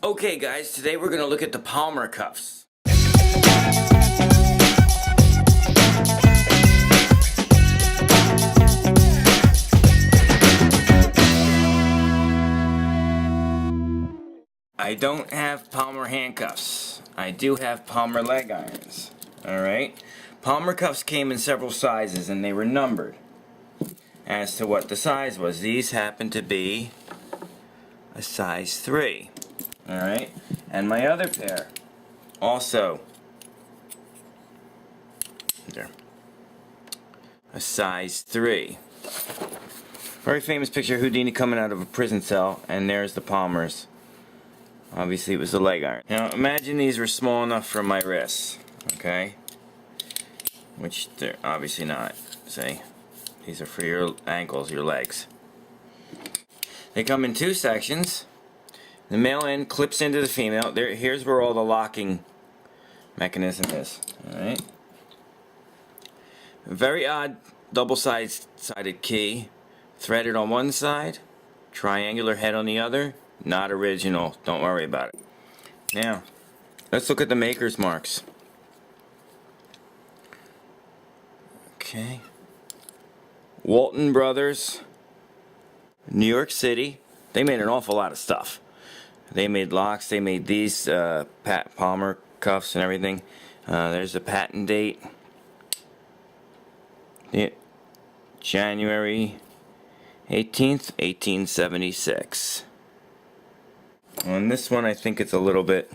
Okay guys, today we're going to look at the Palmer cuffs. I don't have Palmer handcuffs. I do have Palmer leg irons. Alright? Palmer cuffs came in several sizes and they were numbered as to what the size was. These happen to be a size 3. Alright? And my other pair also there, a size 3. Very famous picture of Houdini coming out of a prison cell, and there's the Palmers. Obviously it was the leg iron. Now imagine these were small enough for my wrists, okay? Which they're obviously not. See? These are for your ankles, your legs. They come in 2 sections. The male end clips into the female. Here's where all the locking mechanism is. Alright? A very odd double-sided key. Threaded on one side, triangular head on the other. Not original. Don't worry about it. Now, let's look at the maker's marks. Okay. Walton Brothers, New York City. They made an awful lot of stuff. They made locks. They made these Pat Palmer cuffs and everything. There's the patent date. January 18th, 1876. On this one, I think it's a little bit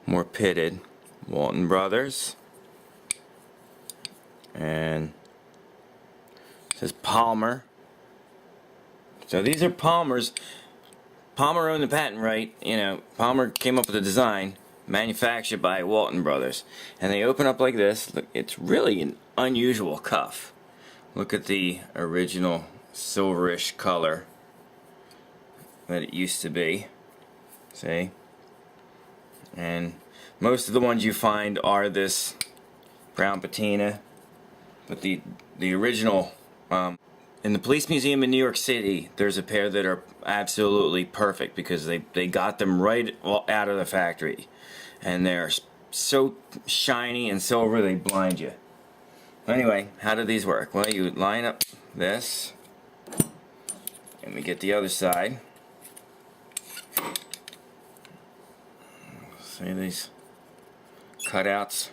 more pitted. Walton Brothers. And it says Palmer. So these are Palmer's. Palmer owned the patent right. You know, Palmer came up with the design, manufactured by Walton Brothers. And they open up like this. Look, it's really an unusual cuff. Look at the original silverish color that it used to be. See? And most of the ones you find are this brown patina. But the original, in the Police Museum in New York City, there's a pair that are absolutely perfect because they got them right out of the factory. And they're so shiny and silver they blind you. Anyway, how do these work? Well, you line up this, and we get the other side. See these cutouts?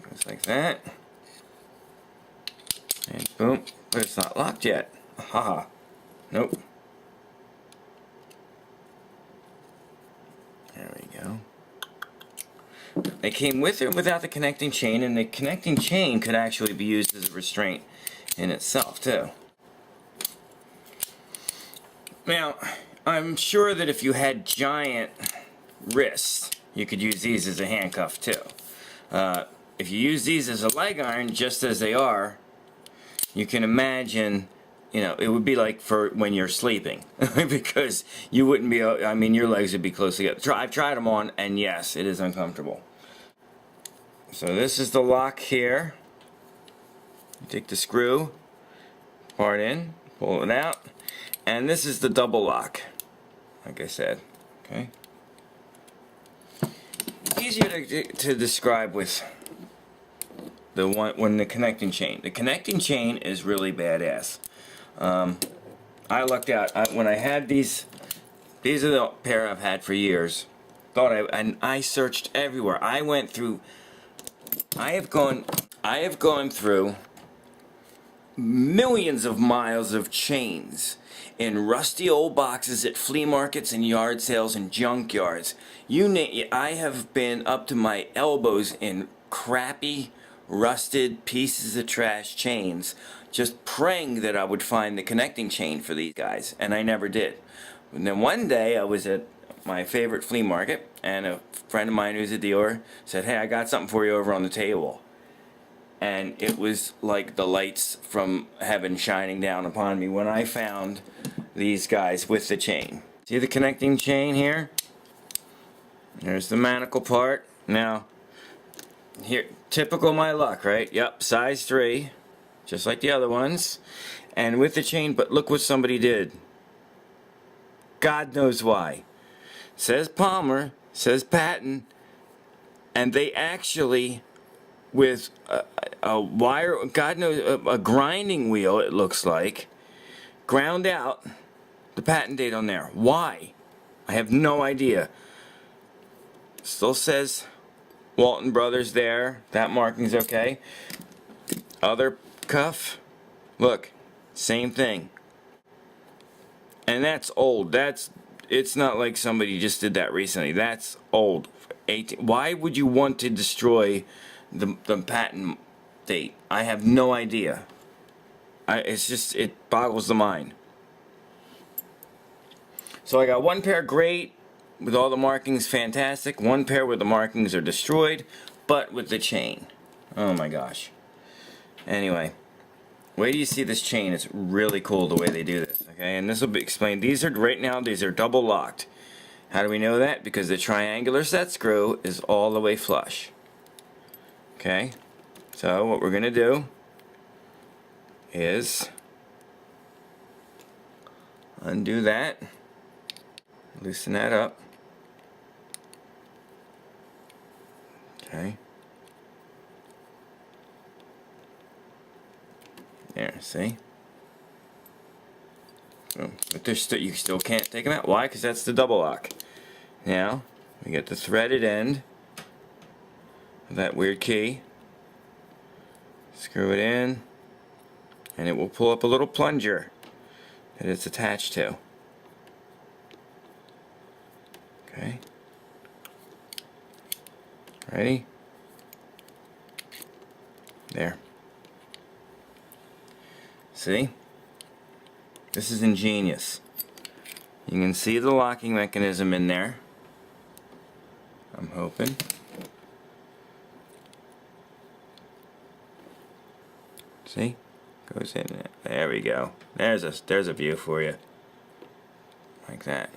Goes like that. And boom, but it's not locked yet. Haha. Nope. There we go. They came with or without the connecting chain, and the connecting chain could actually be used as a restraint in itself too. Now, I'm sure that if you had giant wrists, you could use these as a handcuff too. If you use these as a leg iron, just as they are, you can imagine, you know, it would be like for when you're sleeping. Because you wouldn't be, I mean, your legs would be close together. I've tried them on, and yes, it is uncomfortable. So this is the lock here. You take the screw part in, pull it out, and this is the double lock, like I said. Okay. Easier to describe with the one when the connecting chain. The connecting chain is really badass. I lucked out when I had these. These are the pair I've had for years. And I searched everywhere. I went through. I have gone through millions of miles of chains in rusty old boxes at flea markets and yard sales and junkyards. I have been up to my elbows in crappy, rusted pieces of trash chains, just praying that I would find the connecting chain for these guys, and I never did. And then one day I was at my favorite flea market, and a friend of mine who's a dealer said, "Hey, I got something for you over on the table." And it was like the lights from heaven shining down upon me when I found these guys with the chain. See the connecting chain here? There's the manacle part. Now, here, typical my luck, right? Yep, size 3, just like the other ones. And with the chain, but look what somebody did. God knows why. Says Palmer, says patent, and they actually, with a wire, God knows, a grinding wheel, it looks like, ground out the patent date on there. Why? I have no idea. Still says Walton Brothers there. That marking's okay. Other cuff, look, same thing. And that's old. It's not like somebody just did that recently. That's old. Why would you want to destroy the patent date? I have no idea. It boggles the mind. So I got one pair great, with all the markings fantastic. One pair where the markings are destroyed, but with the chain. Oh my gosh. Anyway, wait till you see this chain. It's really cool the way they do this. Okay, and this will be explained. These are right now. These are double locked. How do we know that? Because the triangular set screw is all the way flush. Okay, so what we're gonna do is undo that, loosen that up. Okay. There, see? Oh, but you still can't take them out. Why? Because that's the double lock. Now, we get the threaded end of that weird key. Screw it in, and it will pull up a little plunger that it's attached to. Okay. Ready? There. See? This is ingenious. You can see the locking mechanism in there. I'm hoping. See? Goes in there. There we go. There's a view for you. Like that.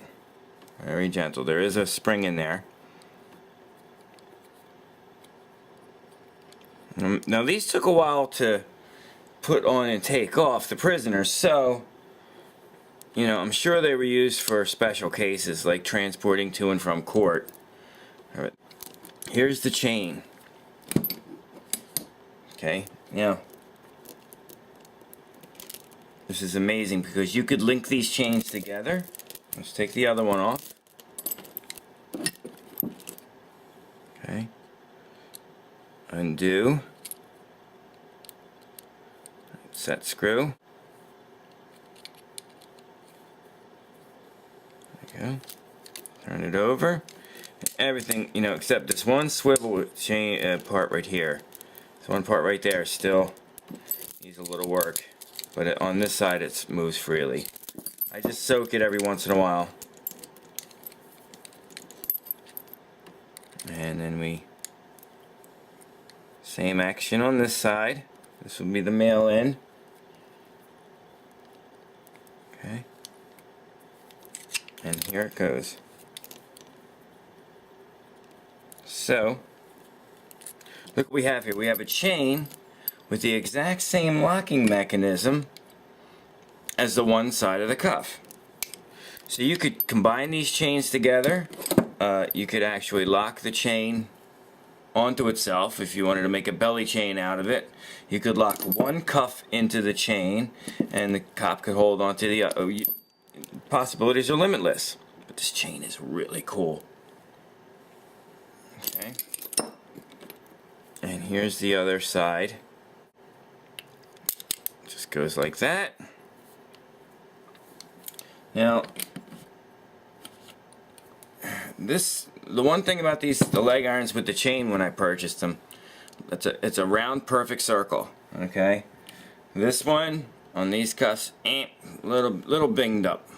Very gentle. There is a spring in there. Now these took a while to put on and take off the prisoners, so I'm sure they were used for special cases like transporting to and from court. All right. Here's the chain. Okay, now this is amazing because you could link these chains together. Let's take the other one off. Okay. Undo. Set screw. There you go. Turn it over. Everything, except this one swivel chain part right here. This one part right there still needs a little work, but on this side it moves freely. I just soak it every once in a while. And then same action on this side. This will be the male end. Okay. And here it goes. So, look what we have here. We have a chain with the exact same locking mechanism as the one side of the cuff. So you could combine these chains together. You could actually lock the chain onto itself if you wanted to make a belly chain out of it. You could lock one cuff into the chain and the cop could hold onto the other. Possibilities are limitless. But this chain is really cool. Okay. And here's the other side. Just goes like that. Now, the one thing about the leg irons with the chain when I purchased them, it's a round perfect circle. Okay. This one on these cuffs, little binged up,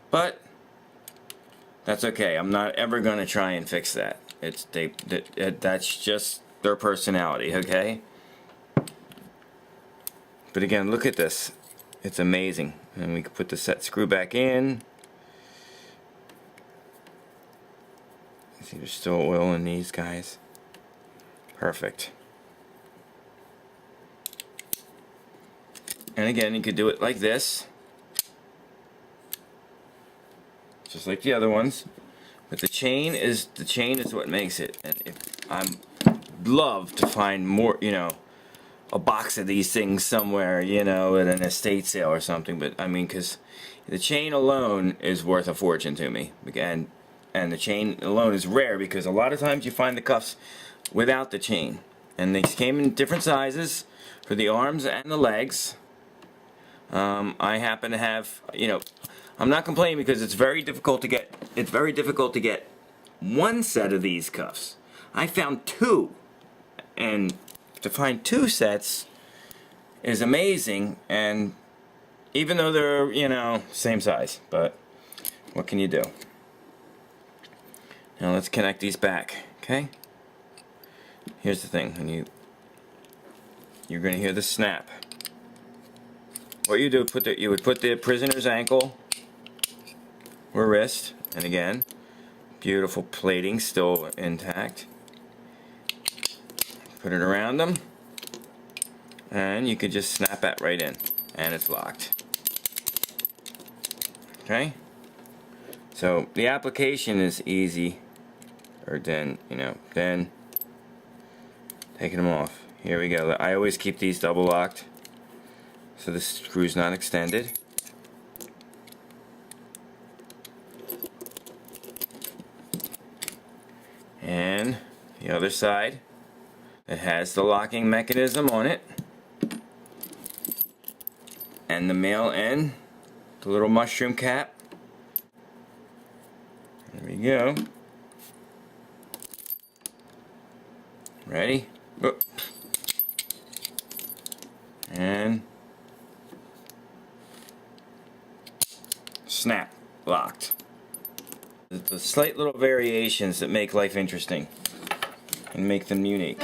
but that's okay. I'm not ever gonna try and fix that. That's just their personality. Okay. But again, look at this. It's amazing. And we can put the set screw back in. See, there's still oil in these guys. Perfect. And again, you could do it like this. just like the other ones. But the chain is what makes it. And if I'm love to find more, you know, a box of these things somewhere, you know, at an estate sale or something. But I mean, because the chain alone is worth a fortune to me. And the chain alone is rare because a lot of times you find the cuffs without the chain. And they came in different sizes for the arms and the legs. I happen to have, you know, I'm not complaining because it's very difficult to get. It's very difficult to get one set of these cuffs. I found two, and to find two sets is amazing. And even though they're, you know, same size, but what can you do? Now let's connect these back. Okay. Here's the thing: when you're going to hear the snap. What you do, you would put the prisoner's ankle or wrist, and again, beautiful plating still intact. Put it around them, and you could just snap that right in, and it's locked. Okay? So the application is easy, or then, you know, then taking them off. Here we go. I always keep these double locked, so the screw's not extended. And the other side, it has the locking mechanism on it, and the male end, the little mushroom cap. There we go. Ready? Whoop. And snap, locked. The slight little variations that make life interesting and make them unique.